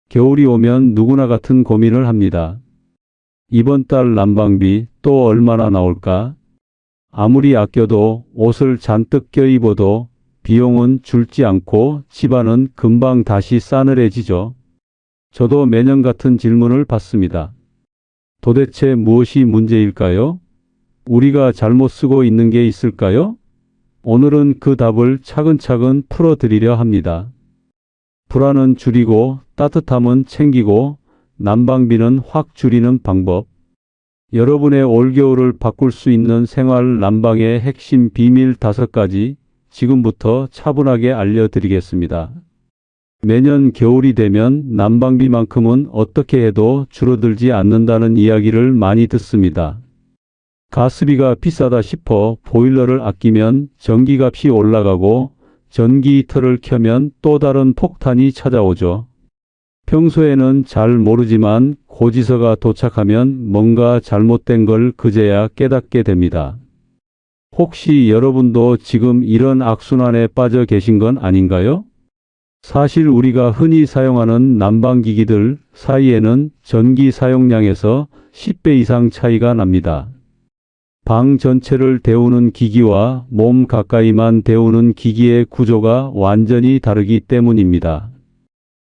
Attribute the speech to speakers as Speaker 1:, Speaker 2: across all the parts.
Speaker 1: 겨울이 오면 누구나 같은 고민을 합니다. 이번 달 난방비 또 얼마나 나올까? 아무리 아껴도 옷을 잔뜩 껴입어도 비용은 줄지 않고 집안은 금방 다시 싸늘해지죠. 저도 매년 같은 질문을 받습니다. 도대체 무엇이 문제일까요? 우리가 잘못 쓰고 있는 게 있을까요? 오늘은 그 답을 차근차근 풀어드리려 합니다. 불안은 줄이고 따뜻함은 챙기고 난방비는 확 줄이는 방법. 여러분의 올겨울을 바꿀 수 있는 생활 난방의 핵심 비밀 5가지 지금부터 차분하게 알려드리겠습니다. 매년 겨울이 되면 난방비만큼은 어떻게 해도 줄어들지 않는다는 이야기를 많이 듣습니다. 가스비가 비싸다 싶어 보일러를 아끼면 전기값이 올라가고 전기 히터를 켜면 또 다른 폭탄이 찾아오죠. 평소에는 잘 모르지만 고지서가 도착하면 뭔가 잘못된 걸 그제야 깨닫게 됩니다. 혹시 여러분도 지금 이런 악순환에 빠져 계신 건 아닌가요? 사실 우리가 흔히 사용하는 난방기기들 사이에는 전기 사용량에서 10배 이상 차이가 납니다. 방 전체를 데우는 기기와 몸 가까이만 데우는 기기의 구조가 완전히 다르기 때문입니다.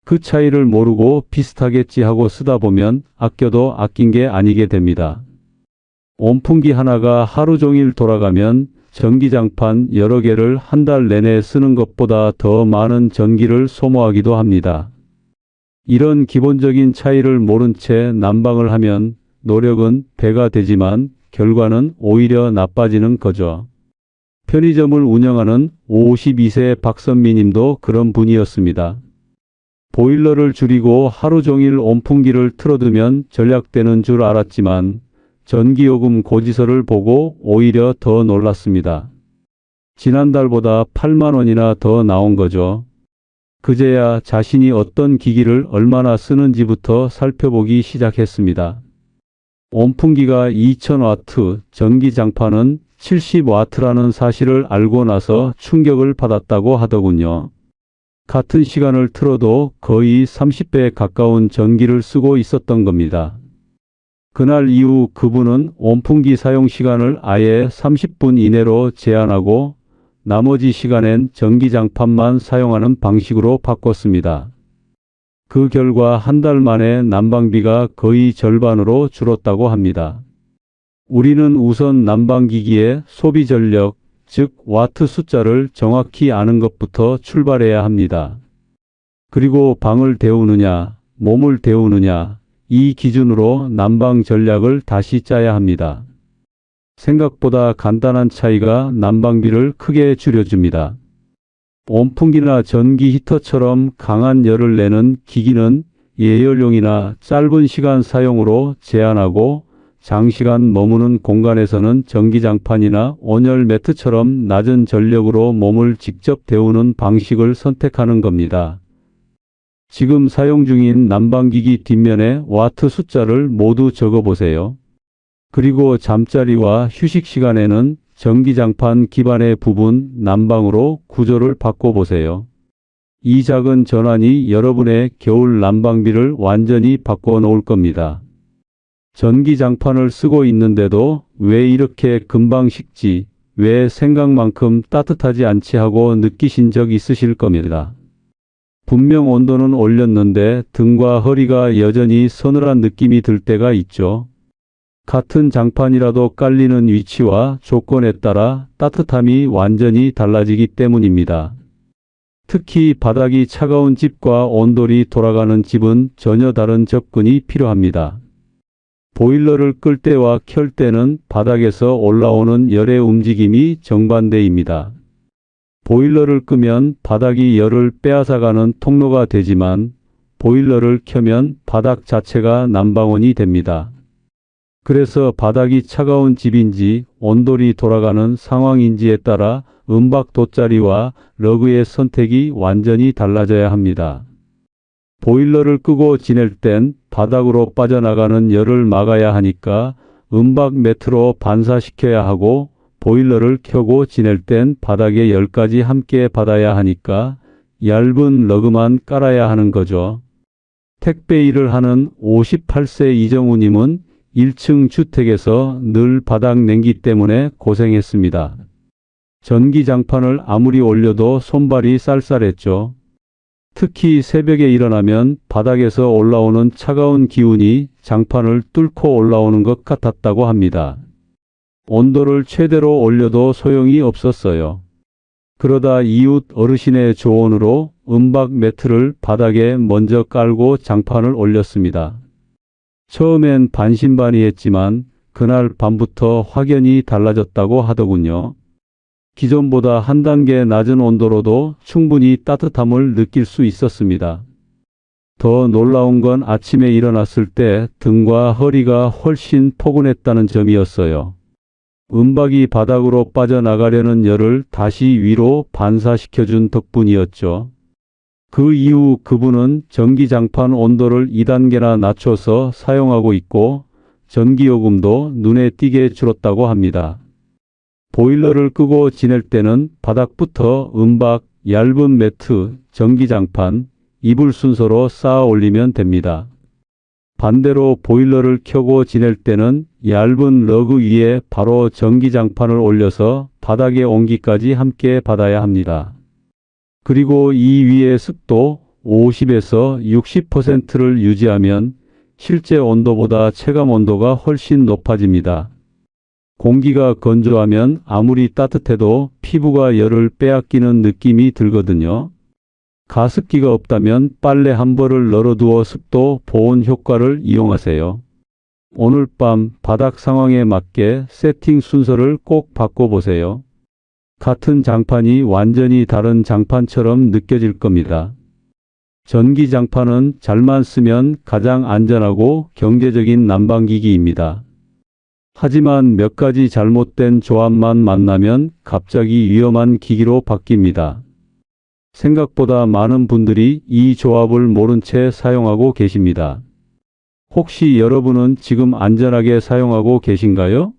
Speaker 1: 그 차이를 모르고 비슷하겠지 하고 쓰다 보면 아껴도 아낀 게 아니게 됩니다. 온풍기 하나가 하루 종일 돌아가면 전기장판 여러 개를 한 달 내내 쓰는 것보다 더 많은 전기를 소모하기도 합니다. 이런 기본적인 차이를 모른 채 난방을 하면 노력은 배가 되지만 결과는 오히려 나빠지는 거죠. 편의점을 운영하는 52세 박선미 님도 그런 분이었습니다. 보일러를 줄이고 하루 종일 온풍기를 틀어두면 절약되는 줄 알았지만 전기요금 고지서를 보고 오히려 더 놀랐습니다. 지난달보다 8만 원이나 더 나온 거죠. 그제야 자신이 어떤 기기를 얼마나 쓰는지부터 살펴보기 시작했습니다. 온풍기가 2000와트, 전기장판은 70와트라는 사실을 알고 나서 충격을 받았다고 하더군요. 같은 시간을 틀어도 거의 30배 가까운 전기를 쓰고 있었던 겁니다. 그날 이후 그분은 온풍기 사용 시간을 아예 30분 이내로 제한하고 나머지 시간엔 전기장판만 사용하는 방식으로 바꿨습니다. 그 결과 한 달 만에 난방비가 거의 절반으로 줄었다고 합니다. 우리는 우선 난방기기의 소비 전력, 즉 와트 숫자를 정확히 아는 것부터 출발해야 합니다. 그리고 방을 데우느냐, 몸을 데우느냐, 이 기준으로 난방 전략을 다시 짜야 합니다. 생각보다 간단한 차이가 난방비를 크게 줄여줍니다. 온풍기나 전기 히터처럼 강한 열을 내는 기기는 예열용이나 짧은 시간 사용으로 제한하고 장시간 머무는 공간에서는 전기장판이나 온열 매트처럼 낮은 전력으로 몸을 직접 데우는 방식을 선택하는 겁니다. 지금 사용 중인 난방기기 뒷면에 와트 숫자를 모두 적어보세요. 그리고 잠자리와 휴식 시간에는 전기장판 기반의 부분 난방으로 구조를 바꿔보세요. 이 작은 전환이 여러분의 겨울 난방비를 완전히 바꿔 놓을 겁니다. 전기장판을 쓰고 있는데도 왜 이렇게 금방 식지, 왜 생각만큼 따뜻하지 않지 하고 느끼신 적 있으실 겁니다. 분명 온도는 올렸는데 등과 허리가 여전히 서늘한 느낌이 들 때가 있죠. 같은 장판이라도 깔리는 위치와 조건에 따라 따뜻함이 완전히 달라지기 때문입니다. 특히 바닥이 차가운 집과 온돌이 돌아가는 집은 전혀 다른 접근이 필요합니다. 보일러를 끌 때와 켤 때는 바닥에서 올라오는 열의 움직임이 정반대입니다. 보일러를 끄면 바닥이 열을 빼앗아가는 통로가 되지만 보일러를 켜면 바닥 자체가 난방원이 됩니다. 그래서 바닥이 차가운 집인지 온돌이 돌아가는 상황인지에 따라 은박 돗자리와 러그의 선택이 완전히 달라져야 합니다. 보일러를 끄고 지낼 땐 바닥으로 빠져나가는 열을 막아야 하니까 은박 매트로 반사시켜야 하고 보일러를 켜고 지낼 땐 바닥의 열까지 함께 받아야 하니까 얇은 러그만 깔아야 하는 거죠. 택배 일을 하는 58세 이정우님은 1층 주택에서 늘 바닥 냉기 때문에 고생했습니다. 전기장판을 아무리 올려도 손발이 쌀쌀했죠. 특히 새벽에 일어나면 바닥에서 올라오는 차가운 기운이 장판을 뚫고 올라오는 것 같았다고 합니다. 온도를 최대로 올려도 소용이 없었어요. 그러다 이웃 어르신의 조언으로 은박 매트를 바닥에 먼저 깔고 장판을 올렸습니다. 처음엔 반신반의했지만 그날 밤부터 확연히 달라졌다고 하더군요. 기존보다 한 단계 낮은 온도로도 충분히 따뜻함을 느낄 수 있었습니다. 더 놀라운 건 아침에 일어났을 때 등과 허리가 훨씬 포근했다는 점이었어요. 은박이 바닥으로 빠져나가려는 열을 다시 위로 반사시켜준 덕분이었죠. 그 이후 그분은 전기장판 온도를 2단계나 낮춰서 사용하고 있고 전기요금도 눈에 띄게 줄었다고 합니다. 보일러를 끄고 지낼 때는 바닥부터 은박, 얇은 매트, 전기장판, 이불 순서로 쌓아 올리면 됩니다. 반대로 보일러를 켜고 지낼 때는 얇은 러그 위에 바로 전기장판을 올려서 바닥의 온기까지 함께 받아야 합니다. 그리고 이 위에 습도 50에서 60%를 유지하면 실제 온도보다 체감 온도가 훨씬 높아집니다. 공기가 건조하면 아무리 따뜻해도 피부가 열을 빼앗기는 느낌이 들거든요. 가습기가 없다면 빨래 한 벌을 널어두어 습도 보온 효과를 이용하세요. 오늘 밤 바닥 상황에 맞게 세팅 순서를 꼭 바꿔보세요. 같은 장판이 완전히 다른 장판처럼 느껴질 겁니다. 전기장판은 잘만 쓰면 가장 안전하고 경제적인 난방기기입니다. 하지만 몇 가지 잘못된 조합만 만나면 갑자기 위험한 기기로 바뀝니다. 생각보다 많은 분들이 이 조합을 모른 채 사용하고 계십니다. 혹시 여러분은 지금 안전하게 사용하고 계신가요?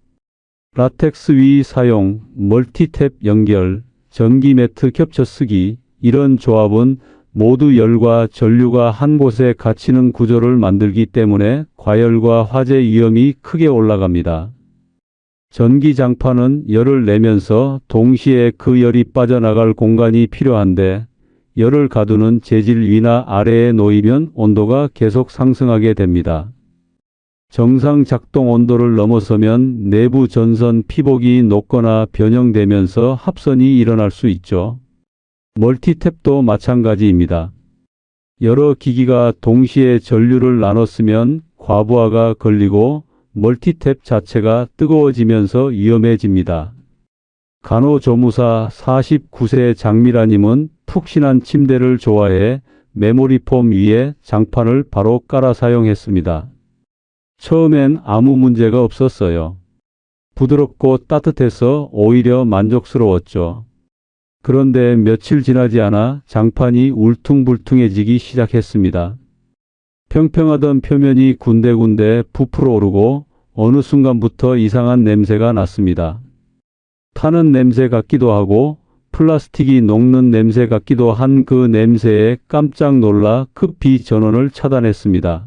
Speaker 1: 라텍스 위 사용, 멀티탭 연결, 전기 매트 겹쳐 쓰기, 이런 조합은 모두 열과 전류가 한 곳에 갇히는 구조를 만들기 때문에 과열과 화재 위험이 크게 올라갑니다. 전기장판은 열을 내면서 동시에 그 열이 빠져나갈 공간이 필요한데 열을 가두는 재질 위나 아래에 놓이면 온도가 계속 상승하게 됩니다. 정상 작동 온도를 넘어서면 내부 전선 피복이 녹거나 변형되면서 합선이 일어날 수 있죠. 멀티탭도 마찬가지입니다. 여러 기기가 동시에 전류를 나눠 쓰면 과부하가 걸리고 멀티탭 자체가 뜨거워지면서 위험해집니다. 간호조무사 49세 장미라님은 푹신한 침대를 좋아해 메모리폼 위에 장판을 바로 깔아 사용했습니다. 처음엔 아무 문제가 없었어요. 부드럽고 따뜻해서 오히려 만족스러웠죠. 그런데 며칠 지나지 않아 장판이 울퉁불퉁해지기 시작했습니다. 평평하던 표면이 군데군데 부풀어 오르고 어느 순간부터 이상한 냄새가 났습니다. 타는 냄새 같기도 하고 플라스틱이 녹는 냄새 같기도 한 그 냄새에 깜짝 놀라 급히 전원을 차단했습니다.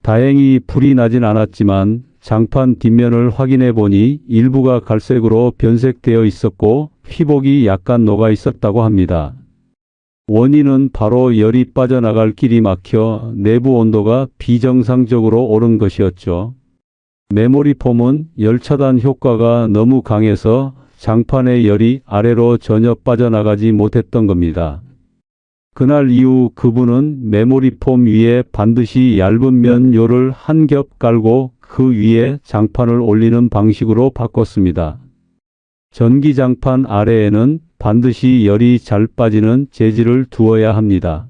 Speaker 1: 다행히 불이 나진 않았지만 장판 뒷면을 확인해 보니 일부가 갈색으로 변색되어 있었고 휘복이 약간 녹아 있었다고 합니다. 원인은 바로 열이 빠져나갈 길이 막혀 내부 온도가 비정상적으로 오른 것이었죠. 메모리 폼은 열 차단 효과가 너무 강해서 장판의 열이 아래로 전혀 빠져나가지 못했던 겁니다. 그날 이후 그분은 메모리 폼 위에 반드시 얇은 면요를 한 겹 깔고 그 위에 장판을 올리는 방식으로 바꿨습니다. 전기장판 아래에는 반드시 열이 잘 빠지는 재질을 두어야 합니다.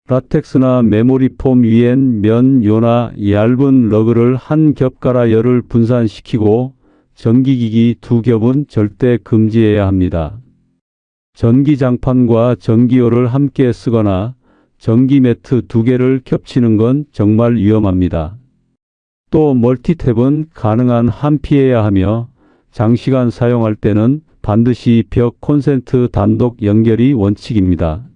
Speaker 1: 라텍스나 메모리 폼 위엔 면요나 얇은 러그를 한 겹 깔아 열을 분산시키고 전기기기 2겹은 절대 금지해야 합니다. 전기장판과 전기요를 함께 쓰거나 전기 매트 2개를 겹치는 건 정말 위험합니다. 또 멀티탭은 가능한 한 피해야 하며 장시간 사용할 때는 반드시 벽 콘센트 단독 연결이 원칙입니다.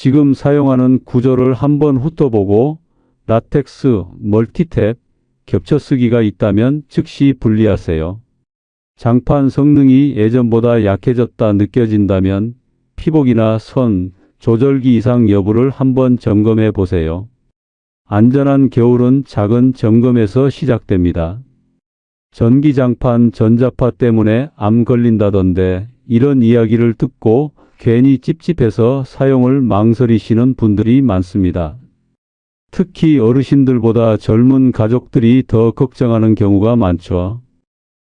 Speaker 1: 지금 사용하는 구조를 한번 훑어보고 라텍스, 멀티탭, 겹쳐쓰기가 있다면 즉시 분리하세요. 장판 성능이 예전보다 약해졌다 느껴진다면 피복이나 선, 조절기 이상 여부를 한번 점검해 보세요. 안전한 겨울은 작은 점검에서 시작됩니다. 전기장판 전자파 때문에 암 걸린다던데 이런 이야기를 듣고 괜히 찝찝해서 사용을 망설이시는 분들이 많습니다. 특히 어르신들보다 젊은 가족들이 더 걱정하는 경우가 많죠.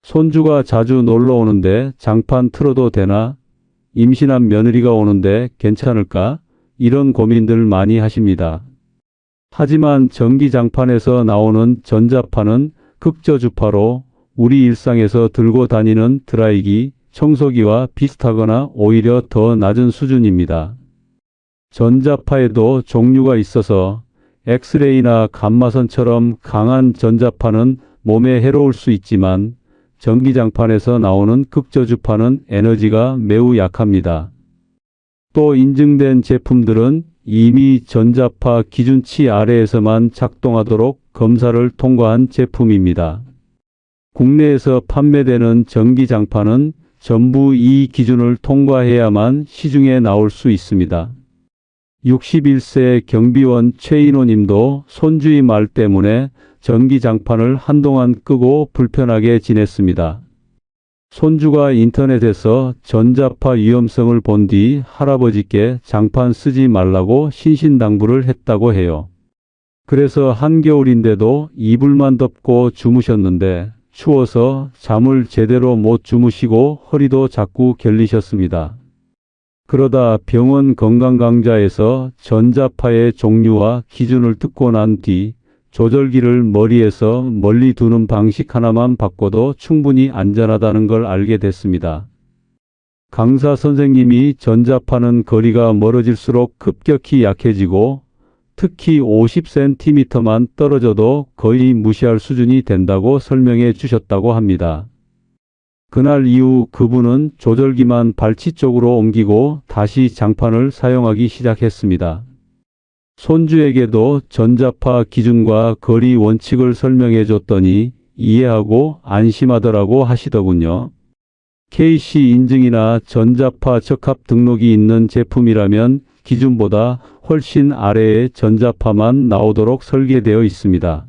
Speaker 1: 손주가 자주 놀러 오는데 장판 틀어도 되나? 임신한 며느리가 오는데 괜찮을까? 이런 고민들 많이 하십니다. 하지만 전기장판에서 나오는 전자파는 극저주파로 우리 일상에서 들고 다니는 드라이기, 청소기와 비슷하거나 오히려 더 낮은 수준입니다. 전자파에도 종류가 있어서 엑스레이나 감마선처럼 강한 전자파는 몸에 해로울 수 있지만 전기장판에서 나오는 극저주파는 에너지가 매우 약합니다. 또 인증된 제품들은 이미 전자파 기준치 아래에서만 작동하도록 검사를 통과한 제품입니다. 국내에서 판매되는 전기장판은 전부 이 기준을 통과해야만 시중에 나올 수 있습니다. 61세 경비원 최인호 님도 손주의 말 때문에 전기장판을 한동안 끄고 불편하게 지냈습니다. 손주가 인터넷에서 전자파 위험성을 본 뒤 할아버지께 장판 쓰지 말라고 신신당부를 했다고 해요. 그래서 한겨울인데도 이불만 덮고 주무셨는데 추워서 잠을 제대로 못 주무시고 허리도 자꾸 결리셨습니다. 그러다 병원 건강강좌에서 전자파의 종류와 기준을 듣고 난 뒤 조절기를 머리에서 멀리 두는 방식 하나만 바꿔도 충분히 안전하다는 걸 알게 됐습니다. 강사 선생님이 전자파는 거리가 멀어질수록 급격히 약해지고 특히 50cm만 떨어져도 거의 무시할 수준이 된다고 설명해 주셨다고 합니다. 그날 이후 그분은 조절기만 발치 쪽으로 옮기고 다시 장판을 사용하기 시작했습니다. 손주에게도 전자파 기준과 거리 원칙을 설명해 줬더니 이해하고 안심하더라고 하시더군요. KC 인증이나 전자파 적합 등록이 있는 제품이라면 기준보다 훨씬 아래의 전자파만 나오도록 설계되어 있습니다.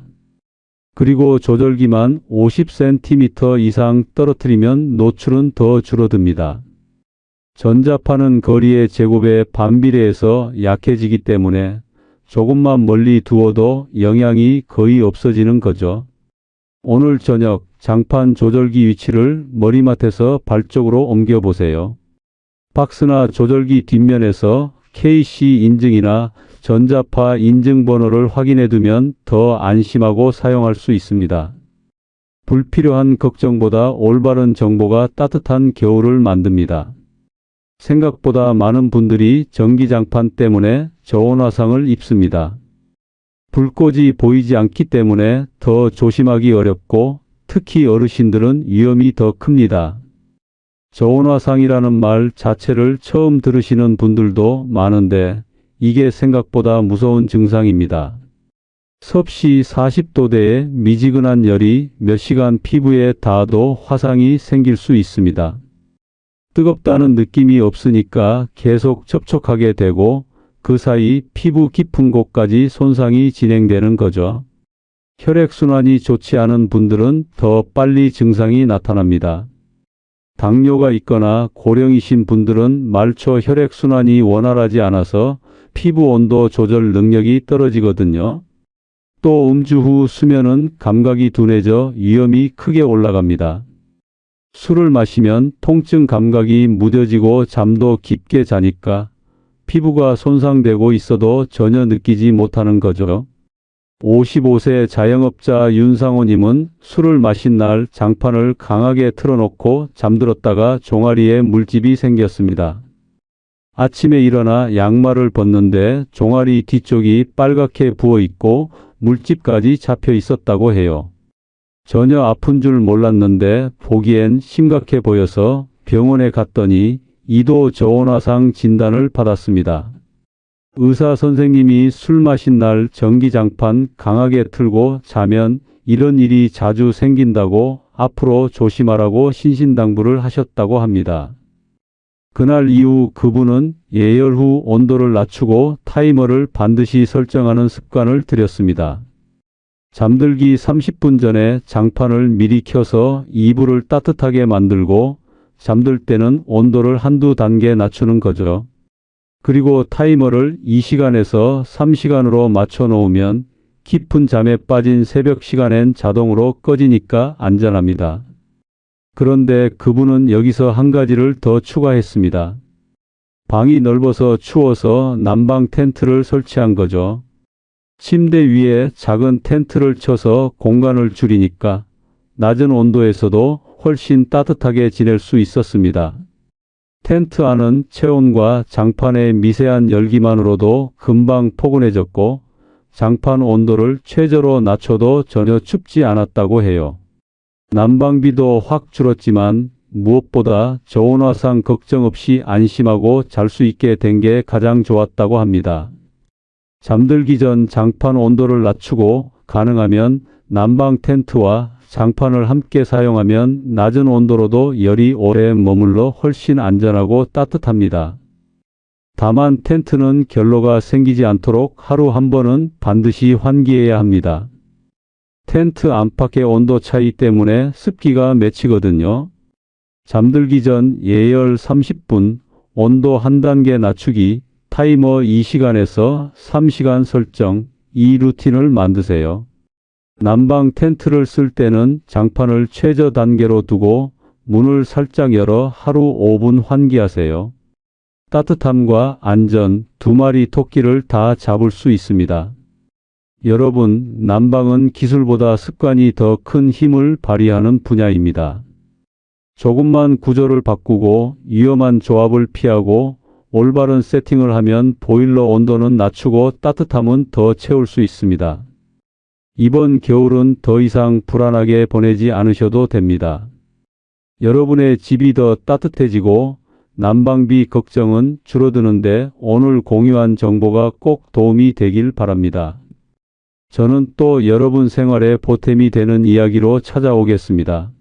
Speaker 1: 그리고 조절기만 50cm 이상 떨어뜨리면 노출은 더 줄어듭니다. 전자파는 거리의 제곱에 반비례해서 약해지기 때문에 조금만 멀리 두어도 영향이 거의 없어지는 거죠. 오늘 저녁 장판 조절기 위치를 머리맡에서 발 쪽으로 옮겨 보세요. 박스나 조절기 뒷면에서 KC 인증이나 전자파 인증 번호를 확인해 두면 더 안심하고 사용할 수 있습니다. 불필요한 걱정보다 올바른 정보가 따뜻한 겨울을 만듭니다. 생각보다 많은 분들이 전기장판 때문에 저온화상을 입습니다. 불꽃이 보이지 않기 때문에 더 조심하기 어렵고 특히 어르신들은 위험이 더 큽니다. 저온화상이라는 말 자체를 처음 들으시는 분들도 많은데 이게 생각보다 무서운 증상입니다. 섭씨 40도대의 미지근한 열이 몇 시간 피부에 닿아도 화상이 생길 수 있습니다. 뜨겁다는 느낌이 없으니까 계속 접촉하게 되고 그 사이 피부 깊은 곳까지 손상이 진행되는 거죠. 혈액순환이 좋지 않은 분들은 더 빨리 증상이 나타납니다. 당뇨가 있거나 고령이신 분들은 말초 혈액순환이 원활하지 않아서 피부 온도 조절 능력이 떨어지거든요. 또 음주 후 수면은 감각이 둔해져 위험이 크게 올라갑니다. 술을 마시면 통증 감각이 무뎌지고 잠도 깊게 자니까 피부가 손상되고 있어도 전혀 느끼지 못하는 거죠. 55세 자영업자 윤상호님은 술을 마신 날 장판을 강하게 틀어놓고 잠들었다가 종아리에 물집이 생겼습니다. 아침에 일어나 양말을 벗는데 종아리 뒤쪽이 빨갛게 부어있고 물집까지 잡혀 있었다고 해요. 전혀 아픈 줄 몰랐는데 보기엔 심각해 보여서 병원에 갔더니 2도 저온화상 진단을 받았습니다. 의사 선생님이 술 마신 날 전기장판 강하게 틀고 자면 이런 일이 자주 생긴다고 앞으로 조심하라고 신신당부를 하셨다고 합니다. 그날 이후 그분은 예열 후 온도를 낮추고 타이머를 반드시 설정하는 습관을 들였습니다. 잠들기 30분 전에 장판을 미리 켜서 이불을 따뜻하게 만들고 잠들 때는 온도를 한두 단계 낮추는 거죠. 그리고 타이머를 2시간에서 3시간으로 맞춰 놓으면 깊은 잠에 빠진 새벽 시간엔 자동으로 꺼지니까 안전합니다. 그런데 그분은 여기서 한 가지를 더 추가했습니다. 방이 넓어서 추워서 난방 텐트를 설치한 거죠. 침대 위에 작은 텐트를 쳐서 공간을 줄이니까 낮은 온도에서도 훨씬 따뜻하게 지낼 수 있었습니다. 텐트 안은 체온과 장판의 미세한 열기만으로도 금방 포근해졌고 장판 온도를 최저로 낮춰도 전혀 춥지 않았다고 해요. 난방비도 확 줄었지만 무엇보다 저온화상 걱정 없이 안심하고 잘 수 있게 된 게 가장 좋았다고 합니다. 잠들기 전 장판 온도를 낮추고 가능하면 난방 텐트와 장판을 함께 사용하면 낮은 온도로도 열이 오래 머물러 훨씬 안전하고 따뜻합니다. 다만 텐트는 결로가 생기지 않도록 하루 한 번은 반드시 환기해야 합니다. 텐트 안팎의 온도 차이 때문에 습기가 맺히거든요. 잠들기 전 예열 30분, 온도 한 단계 낮추기, 타이머 2시간에서 3시간 설정, 이 루틴을 만드세요. 난방 텐트를 쓸 때는 장판을 최저 단계로 두고 문을 살짝 열어 하루 5분 환기하세요. 따뜻함과 안전, 두 마리 토끼를 다 잡을 수 있습니다. 여러분, 난방은 기술보다 습관이 더 큰 힘을 발휘하는 분야입니다. 조금만 구조를 바꾸고 위험한 조합을 피하고 올바른 세팅을 하면 보일러 온도는 낮추고 따뜻함은 더 채울 수 있습니다. 이번 겨울은 더 이상 불안하게 보내지 않으셔도 됩니다. 여러분의 집이 더 따뜻해지고 난방비 걱정은 줄어드는데 오늘 공유한 정보가 꼭 도움이 되길 바랍니다. 저는 또 여러분 생활에 보탬이 되는 이야기로 찾아오겠습니다.